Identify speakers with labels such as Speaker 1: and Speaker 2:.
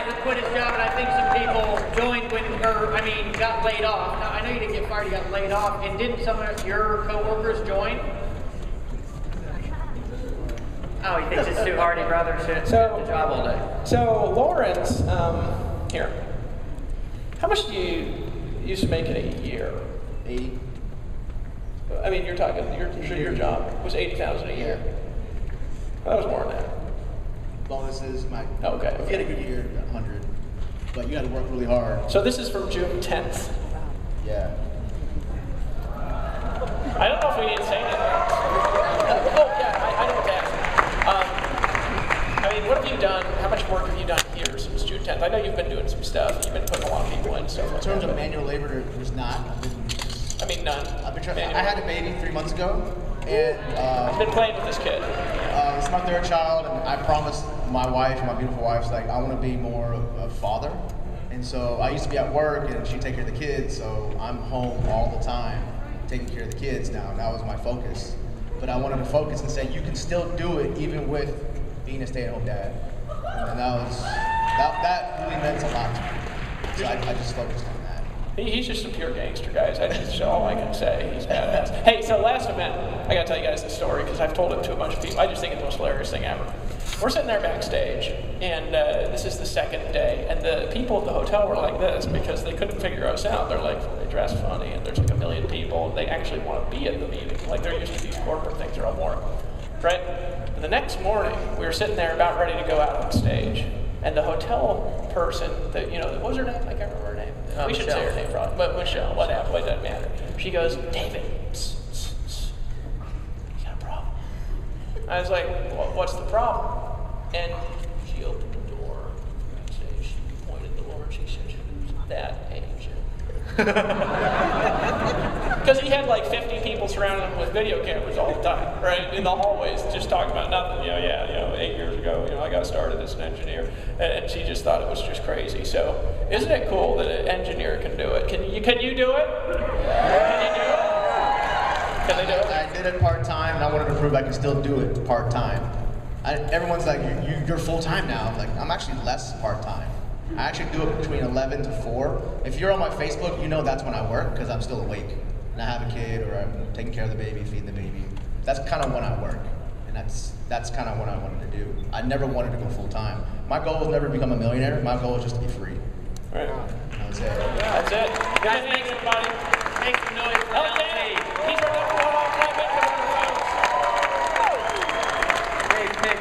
Speaker 1: guy who quit his job, and I think some people joined got laid off. Now, I know you didn't get fired, you got laid off. And didn't some of your coworkers join? Oh, he thinks it's too hard. He'd rather sit at the job all day.
Speaker 2: So, Lawrence, here. How much do you used to make in a year?
Speaker 3: 80.
Speaker 2: I mean, you're talking, your job was 80,000 a year. That was more than that.
Speaker 3: Bonuses,
Speaker 2: Okay.
Speaker 3: If you had a good year, 100. But you had to work really hard.
Speaker 2: So this is from June 10th.
Speaker 3: Yeah.
Speaker 2: I don't know if we need to say anything. I know what to ask. I mean, what have you done? How much work have you done here since June 10th? I know you've been doing some stuff. You've been putting a lot of people in stuff.
Speaker 3: In terms of manual labor, there's not.
Speaker 2: None.
Speaker 3: I've been trying. I had a baby 3 months ago, and
Speaker 2: I've been playing with this kid.
Speaker 3: It's my third child, and I promised my wife, my beautiful wife, like I want to be more of a father. And so I used to be at work, and she'd take care of the kids. So I'm home all the time, taking care of the kids now. And that was my focus. But I wanted to focus and say you can still do it even with being a stay-at-home dad. And that really meant a lot to me. So I just focused on that.
Speaker 2: He's just a pure gangster, guys. That's all I can say. He's badass. Hey, so last event, I gotta tell you guys this story because I've told it to a bunch of people. I just think it's the most hilarious thing ever. We're sitting there backstage, and this is the second day, and the people at the hotel were like this because they couldn't figure us out. They're like, they dress funny, and there's like a million people. They actually want to be at the meeting. Like they're used to these corporate things. They're all more, right? And the next morning, we were sitting there about ready to go out on stage, and the hotel person, what was her name? I can't remember her name. We should say her name, probably. But Michelle, whatever, it doesn't matter. She goes, David, you got a problem. I was like, what's the problem? And she opened the door. She pointed the door and she said, "Who's that agent?" Because he had like 50 people surrounding him with video cameras all the time, right? In the hallways, just talking about nothing. 8 years ago, I got started as an engineer. And she just thought it was just crazy. So, isn't it cool that an engineer can do it? Can you do it? Can you do it? Can they do it?
Speaker 3: I did it part-time, and I wanted to prove I can still do it part-time. Everyone's like, you're full-time now. I'm like, I'm actually less part-time. I actually do it between 11 to 4. If you're on my Facebook, you know that's when I work because I'm still awake. And I have a kid, or I'm taking care of the baby, feeding the baby. That's kind of when I work. And that's kind of what I wanted to do. I never wanted to go full-time. My goal was never to become a millionaire. My goal was just to be free.
Speaker 2: Right.
Speaker 3: That's it.
Speaker 2: That's it. Guys, thanks everybody.
Speaker 1: Make some noise for LT.
Speaker 2: He's right up the wall. Clap it for the folks.
Speaker 1: Great pick.